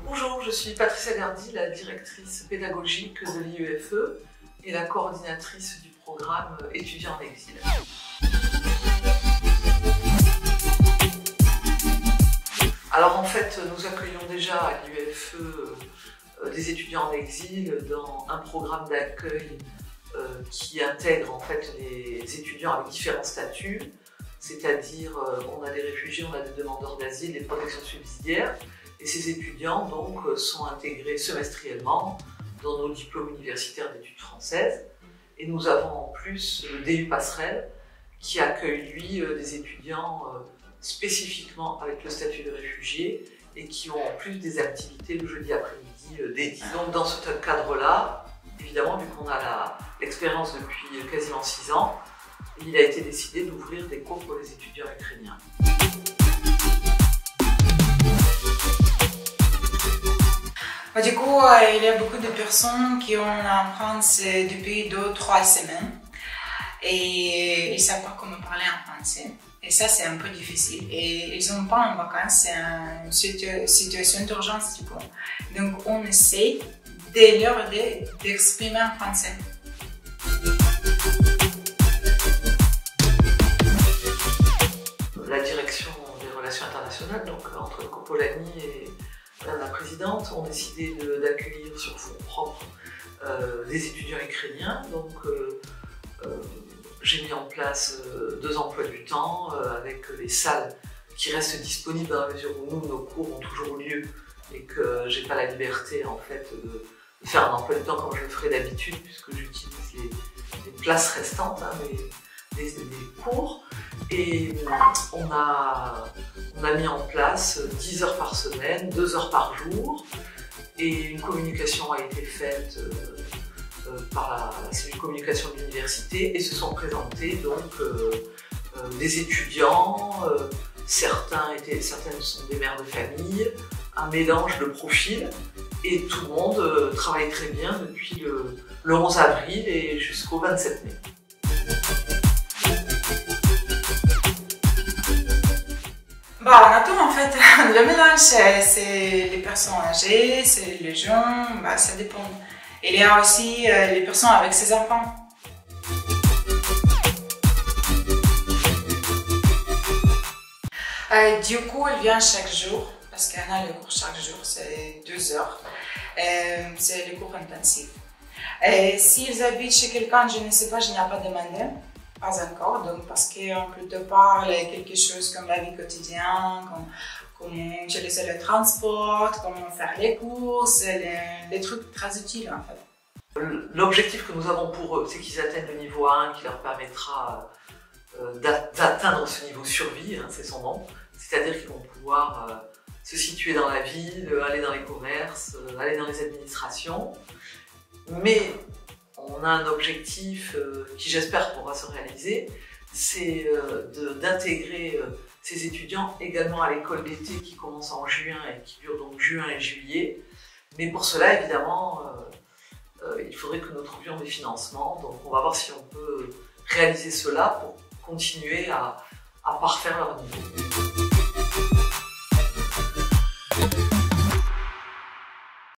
Bonjour, je suis Patricia Gardy, la directrice pédagogique de l'IEFE et la coordinatrice du programme Étudiants en exil. Alors en fait, nous accueillons déjà à l'IEFE des étudiants en exil dans un programme d'accueil qui intègre en fait les étudiants avec différents statuts, c'est-à-dire on a des réfugiés, on a des demandeurs d'asile, des protections subsidiaires, et ces étudiants donc sont intégrés semestriellement dans nos diplômes universitaires d'études françaises, et nous avons en plus le DU Passerelle qui accueille lui des étudiants spécifiquement avec le statut de réfugié et qui ont en plus des activités le jeudi après-midi dédiées. Donc dans ce cadre-là, évidemment, vu qu'on a l'expérience depuis quasiment 6 ans, il a été décidé d'ouvrir des cours pour les étudiants ukrainiens. Du coup, il y a beaucoup de personnes qui ont en France depuis 2-3 semaines et ils ne savent pas comment parler en français. Et ça, c'est un peu difficile. Et ils n'ont pas en vacances, c'est une situation d'urgence du coup. Donc, on essaie de leur aider d'exprimer en français. La direction des relations internationales, donc entre Copolani et Madame la Présidente, ont décidé d'accueillir sur fonds propres des étudiants ukrainiens. Donc, j'ai mis en place 2 emplois du temps avec les salles qui restent disponibles dans la mesure où nous, nos cours ont toujours lieu et que j'ai pas la liberté en fait de faire un emploi du temps comme je le ferais d'habitude puisque j'utilise les places restantes, hein, des cours. Et on a mis en place 10 heures par semaine, 2 heures par jour, et une communication a été faite par la cellule communication de l'université et se sont présentés donc des étudiants, certaines sont des mères de famille, un mélange de profils, et tout le monde travaille très bien depuis le 11 avril et jusqu'au 27 mai. Honnêtement, en fait, le mélange, c'est les personnes âgées, c'est les jeunes, ça dépend. Il y a aussi les personnes avec ses enfants. Du coup, il vient chaque jour, parce qu'on a le cours chaque jour, c'est 2 heures. C'est le cours intensif. S'ils habitent chez quelqu'un, je ne sais pas, je n'ai pas demandé. Pas encore, donc parce qu'on peut te parler quelque chose comme la vie quotidienne, comment utiliser le transport, comment faire les courses, les trucs très utiles en fait. L'objectif que nous avons pour eux, c'est qu'ils atteignent le niveau 1 qui leur permettra d'atteindre ce niveau survie, hein, c'est son nom. C'est-à-dire qu'ils vont pouvoir se situer dans la ville, aller dans les commerces, aller dans les administrations. Mais on a un objectif qui, j'espère, pourra se réaliser, c'est d'intégrer ces étudiants également à l'école d'été qui commence en juin et qui dure donc juin et juillet. Mais pour cela, évidemment, il faudrait que nous trouvions des financements. Donc on va voir si on peut réaliser cela pour continuer à parfaire leur niveau.